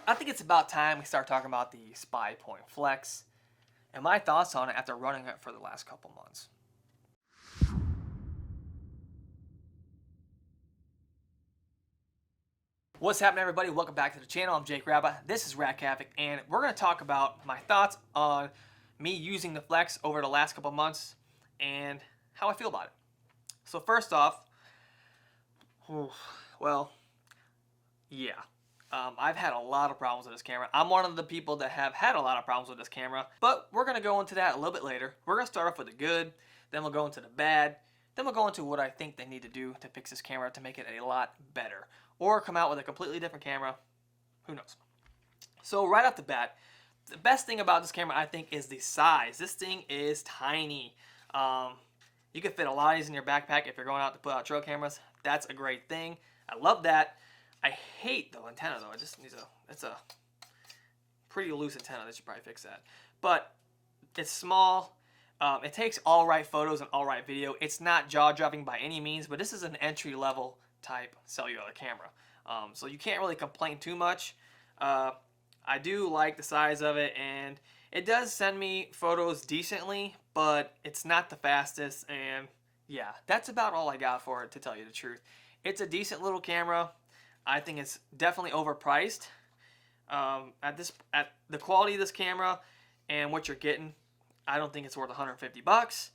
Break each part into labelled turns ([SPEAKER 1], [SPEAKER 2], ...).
[SPEAKER 1] I think it's about time we start talking about the Spypoint Flex and my thoughts on it after running it for the last couple months. What's happening, everybody? Welcome back to the channel. I'm Jake Rabba. This is Rat Havoc, and we're going to talk about my thoughts on me using the Flex over the last couple months and how I feel about it. So first off, well, yeah. I've had a lot of problems with this camera. I'm one of the people that have had a lot of problems with this camera, but we're going to go into that a little bit later. We're going to start off with the good, then we'll go into the bad, then we'll go into what I think they need to do to fix this camera to make it a lot better, or come out with a completely different camera. Who knows? So right off the bat, the best thing about this camera, I think, is the size. This thing is tiny. You can fit a lot of these in your backpack if you're going out to put out trail cameras. That's a great thing. I love that. I hate the antenna though. It just needs it's a pretty loose antenna. They should probably fix that. But it's small. It takes all right photos and all right video. It's not jaw-dropping by any means, but this is an entry-level type cellular camera. So you can't really complain too much. I do like the size of it, and it does send me photos decently, but it's not the fastest. And yeah, that's about all I got for it, to tell you the truth. It's a decent little camera. I think it's definitely overpriced. At the quality of this camera and what you're getting, I don't think it's worth 150 bucks.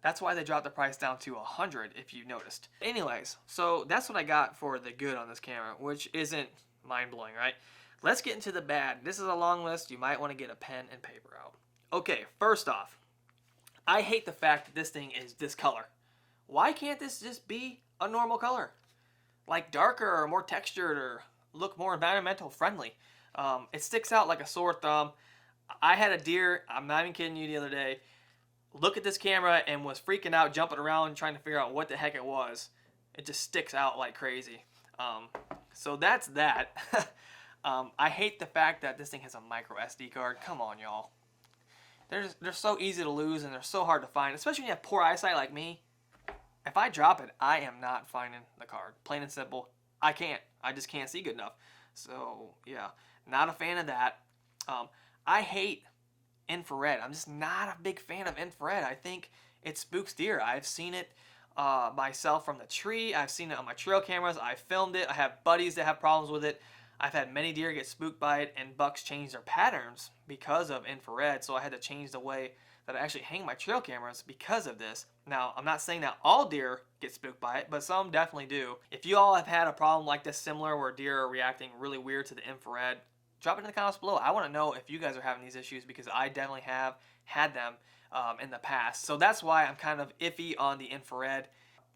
[SPEAKER 1] That's why they dropped the price down to 100, if you noticed. Anyways, so that's what I got for the good on this camera, which isn't mind-blowing, right? Let's get into the bad. This is a long list. You might want to get a pen and paper out. Okay, first off, I hate the fact that this thing is this color. Why can't this just be a normal color? Like darker or more textured or look more environmental friendly. It sticks out like a sore thumb. I had a deer, I'm not even kidding you, the other day, look at this camera and was freaking out, jumping around, trying to figure out what the heck it was. It just sticks out like crazy. So that's that. I hate the fact that this thing has a micro SD card. Come on, y'all. They're so easy to lose and they're so hard to find, especially when you have poor eyesight like me. If I drop it, I am not finding the card. Plain and simple. I can't. I just can't see good enough. So, yeah. Not a fan of that. I hate infrared. I'm just not a big fan of infrared. I think it spooks deer. I've seen it myself from the tree. I've seen it on my trail cameras. I filmed it. I have buddies that have problems with it. I've had many deer get spooked by it, and bucks change their patterns because of infrared. So I had to change the way that I actually hang my trail cameras because of this. Now, I'm not saying that all deer get spooked by it, but some definitely do. If you all have had a problem like this similar where deer are reacting really weird to the infrared, drop it in the comments below. I want to know if you guys are having these issues, because I definitely have had them in the past. So that's why I'm kind of iffy on the infrared.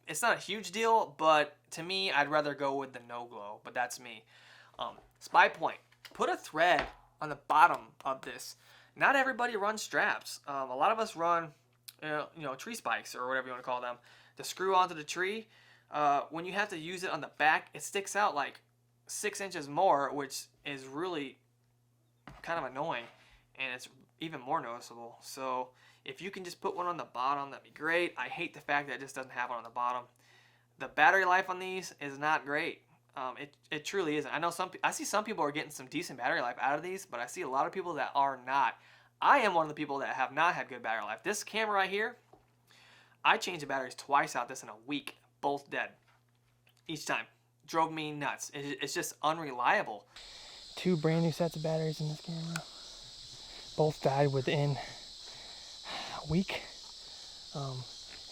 [SPEAKER 1] It's not a huge deal, but to me, I'd rather go with the no glow, but that's me. Spypoint, put a thread on the bottom of this. Not everybody runs straps. A lot of us run, tree spikes or whatever you want to call them, to screw onto the tree. When you have to use it on the back, it sticks out like 6 inches more, which is really kind of annoying, and it's even more noticeable. So if you can just put one on the bottom, that'd be great. I hate the fact that it just doesn't have one on the bottom. The battery life on these is not great. It truly isn't. I see some people are getting some decent battery life out of these, but I see a lot of people that are not. I am one of the people that have not had good battery life. This camera right here, I changed the batteries twice out this in a week, both dead. Each time. Drove me nuts. It's just unreliable. 2 brand new sets of batteries in this camera. Both died within a week.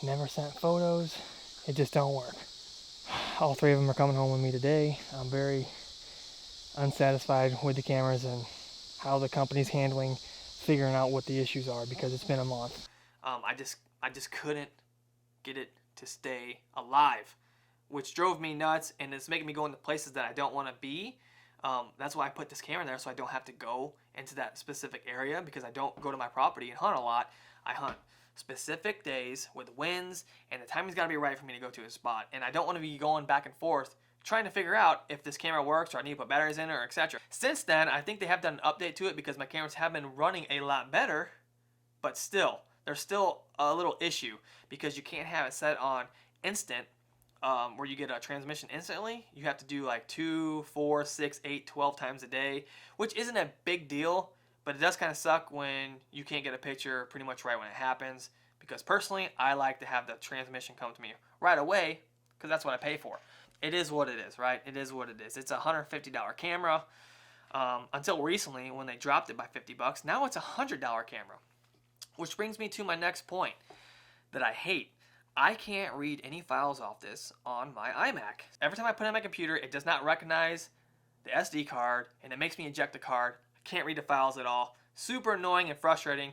[SPEAKER 1] Never sent photos. It just don't work. All 3 of them are coming home with me today. I'm very unsatisfied with the cameras and how the company's handling figuring out what the issues are, because it's been a month. I just couldn't get it to stay alive, which drove me nuts, and it's making me go into places that I don't want to be. That's why I put this camera there, so I don't have to go into that specific area, because I don't go to my property and hunt a lot. I hunt specific days with winds, and the timing's got to be right for me to go to a spot, and I don't want to be going back and forth trying to figure out if this camera works or I need to put batteries in it or etc. Since then, I think they have done an update to it, because my cameras have been running a lot better, but still, there's still a little issue, because you can't have it set on instant where you get a transmission instantly. You have to do like 2, 4, 6, 8, 12 times a day, which isn't a big deal, but it does kind of suck when you can't get a picture pretty much right when it happens, because personally, I like to have the transmission come to me right away, because that's what I pay for. It is what it is, right? It is what it is. It's a $150 camera. Until recently, when they dropped it by $50, now it's a $100 camera. Which brings me to my next point that I hate. I can't read any files off this on my iMac. Every time I put it on my computer, it does not recognize the SD card, and it makes me eject the card. I can't read the files at all. Super annoying and frustrating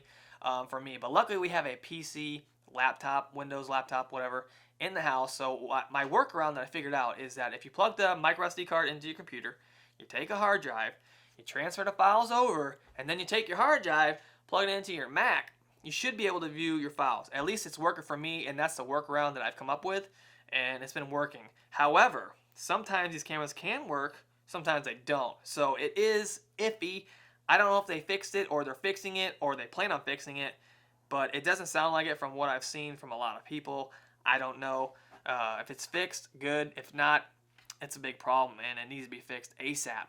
[SPEAKER 1] for me. But luckily, we have a PC, laptop, Windows laptop, whatever, in the house. So my workaround that I figured out is that if you plug the micro SD card into your computer, you take a hard drive, you transfer the files over, and then you take your hard drive, plug it into your Mac, you should be able to view your files. At least it's working for me, and that's the workaround that I've come up with, and it's been working. However, sometimes these cameras can work, sometimes they don't. So it is iffy. I don't know if they fixed it, or they're fixing it, or they plan on fixing it, but it doesn't sound like it from what I've seen from a lot of people. I don't know. If it's fixed, good. If not, it's a big problem, and it needs to be fixed ASAP.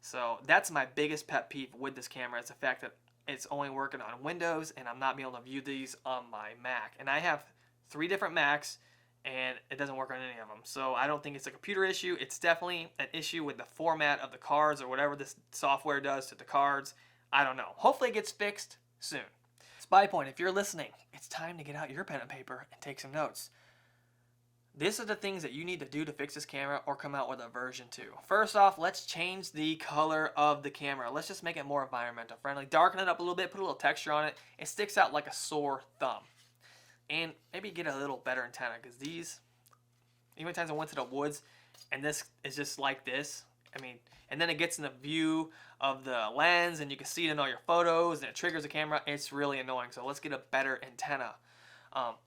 [SPEAKER 1] So that's my biggest pet peeve with this camera, is the fact that it's only working on Windows, and I'm not being able to view these on my Mac. And I have 3 different Macs, and it doesn't work on any of them. So I don't think it's a computer issue. It's definitely an issue with the format of the cards, or whatever this software does to the cards. I don't know. Hopefully it gets fixed soon. Spypoint, if you're listening, it's time to get out your pen and paper and take some notes. These are the things that you need to do to fix this camera, or come out with a version 2. First off, let's change the color of the camera. Let's just make it more environmental friendly. Darken it up a little bit, put a little texture on it. It sticks out like a sore thumb. And maybe get a little better antenna, because these, even times I went to the woods and this is just like this. I mean, and then it gets in the view of the lens, and you can see it in all your photos, and it triggers the camera. It's really annoying. So let's get a better antenna.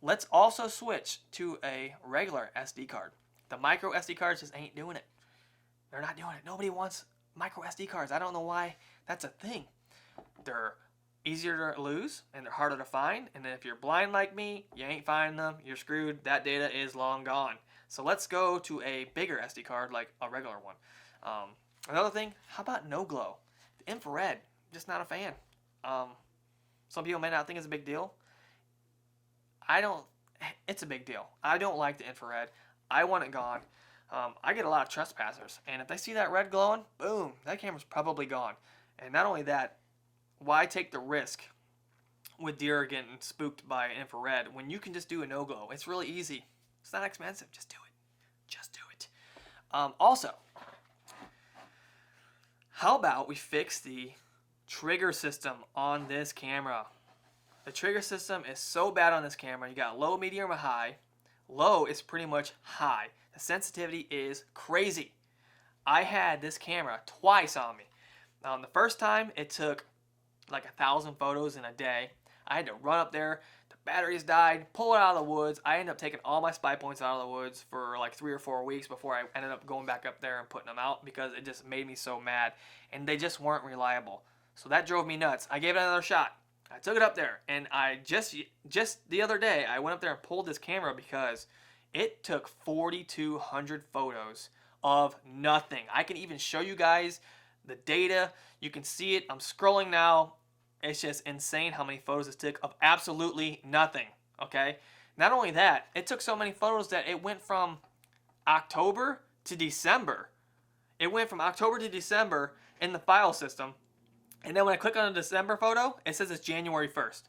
[SPEAKER 1] Let's also switch to a regular SD card. The micro SD cards just ain't doing it. They're not doing it. Nobody wants micro SD cards. I don't know why that's a thing. They're easier to lose, and they're harder to find. And then if you're blind like me, you ain't finding them. You're screwed. That data is long gone. So let's go to a bigger SD card, like a regular one. Another thing, how about no glow? The infrared, just not a fan. Some people may not think it's a big deal. It's a big deal. I don't like the infrared. I want it gone. I get a lot of trespassers, and if they see that red glowing, boom, that camera's probably gone. And not only that, why take the risk with deer getting spooked by infrared when you can just do a no glow? It's really easy. It's not expensive. Just do it. Just do it. Also, how about we fix the trigger system on this camera? The trigger system is so bad on this camera. You got low, medium, or high. Low is pretty much high. The sensitivity is crazy. I had this camera twice on me. The first time, it took like 1,000 photos in a day. I had to run up there. The batteries died. Pull it out of the woods. I ended up taking all my spy points out of the woods for like 3 or 4 weeks before I ended up going back up there and putting them out, because it just made me so mad. And they just weren't reliable. So that drove me nuts. I gave it another shot. I took it up there, and I just the other day, I went up there and pulled this camera because it took 4,200 photos of nothing. I can even show you guys the data. You can see it. I'm scrolling now. It's just insane how many photos it took of absolutely nothing, okay? Not only that, it took so many photos that it went from October to December. It went from October to December in the file system. And then when I click on the December photo, it says it's January 1st.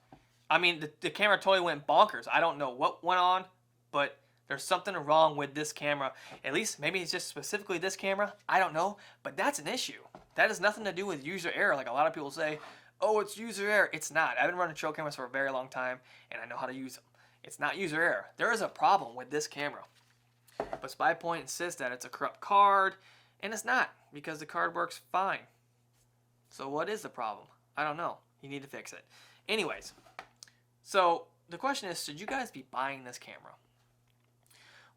[SPEAKER 1] I mean, the camera totally went bonkers. I don't know what went on, but there's something wrong with this camera. At least maybe it's just specifically this camera. I don't know, but that's an issue. That has nothing to do with user error, like a lot of people say. Oh, it's user error. It's not. I've been running trail cameras for a very long time, and I know how to use them. It's not user error. There is a problem with this camera. But Spypoint insists that it's a corrupt card, and it's not, because the card works fine. So what is the problem? I don't know. You need to fix it. Anyways, so the question is, should you guys be buying this camera?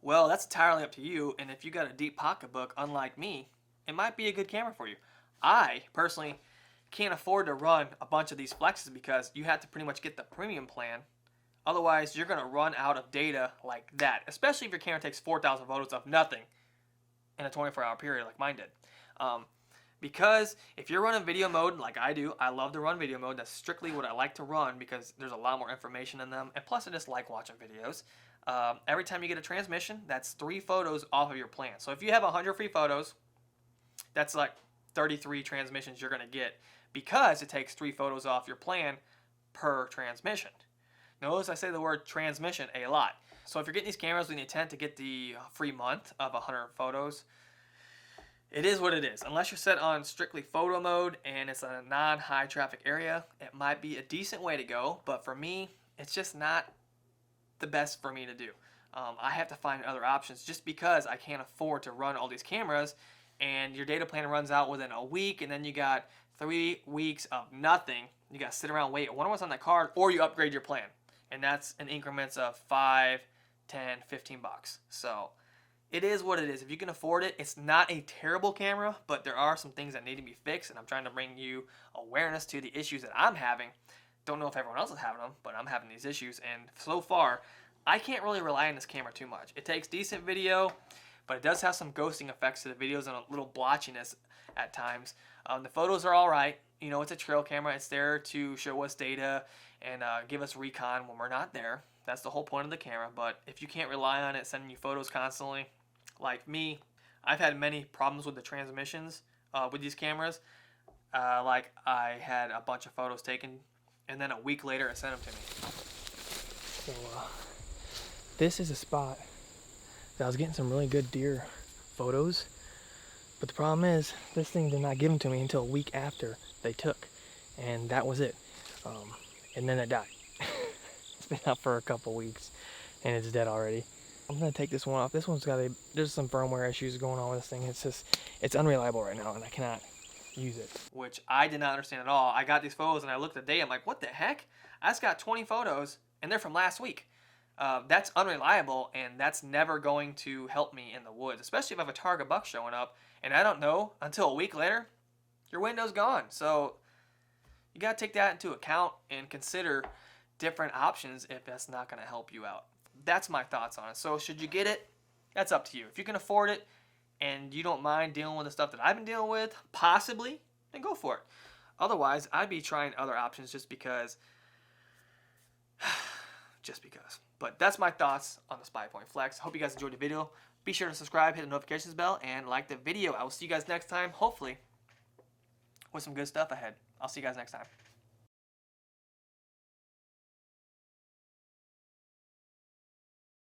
[SPEAKER 1] Well, that's entirely up to you, and if you got a deep pocketbook, unlike me, it might be a good camera for you. I, personally, can't afford to run a bunch of these flexes because you have to pretty much get the premium plan Otherwise, you're going to run out of data like that, especially if your camera takes 4,000 photos of nothing in a 24-hour period like mine did. Because if you're running video mode like I do, I love to run video mode. That's strictly what I like to run because there's a lot more information in them. And plus, I just like watching videos. Every time you get a transmission, that's 3 photos off of your plan. So if you have 100 free photos, that's like 33 transmissions you're going to get because it takes 3 photos off your plan per transmission. Notice I say the word transmission a lot. So if you're getting these cameras with the intent to get the free month of 100 photos, it is what it is. Unless you're set on strictly photo mode and it's a non-high traffic area, it might be a decent way to go. But for me, it's just not the best for me to do. I have to find other options just because I can't afford to run all these cameras, and your data plan runs out within a week, and then you got 3 weeks of nothing. You got to sit around, wait, I wonder what's on that card, or you upgrade your plan. And that's in increments of 5, 10, 15 bucks. So it is what it is. If you can afford it, it's not a terrible camera, but there are some things that need to be fixed, and I'm trying to bring you awareness to the issues that I'm having. Don't know if everyone else is having them, but I'm having these issues, and so far, I can't really rely on this camera too much. It takes decent video, but it does have some ghosting effects to the videos and a little blotchiness at times. The photos are all right. You know, it's a trail camera. It's there to show us data and give us recon when we're not there. That's the whole point of the camera. But if you can't rely on it sending you photos constantly, like me, I've had many problems with the transmissions with these cameras. Like I had a bunch of photos taken, and then a week later it sent them to me. So this is a spot that I was getting some really good deer photos. But the problem is, this thing did not give them to me until a week after they took. And that was it. And then it died. It's been out for a couple weeks, and it's dead already. I'm gonna take this one off. This one's there's some firmware issues going on with this thing. It's unreliable right now, and I cannot use it. Which I did not understand at all. I got these photos, and I looked at the date. I'm like, what the heck? I just got 20 photos, and they're from last week. That's unreliable, and that's never going to help me in the woods, especially if I have a target buck showing up, and I don't know until a week later, your window's gone. So you got to take that into account and consider different options if that's not going to help you out. That's my thoughts on it. So should you get it? That's up to you. If you can afford it and you don't mind dealing with the stuff that I've been dealing with, possibly, then go for it. Otherwise, I'd be trying other options just because. But that's my thoughts on the Spypoint Flex. Hope you guys enjoyed the video. Be sure to subscribe, hit the notifications bell, and like the video. I will see you guys next time, hopefully, with some good stuff ahead. I'll see you guys next time.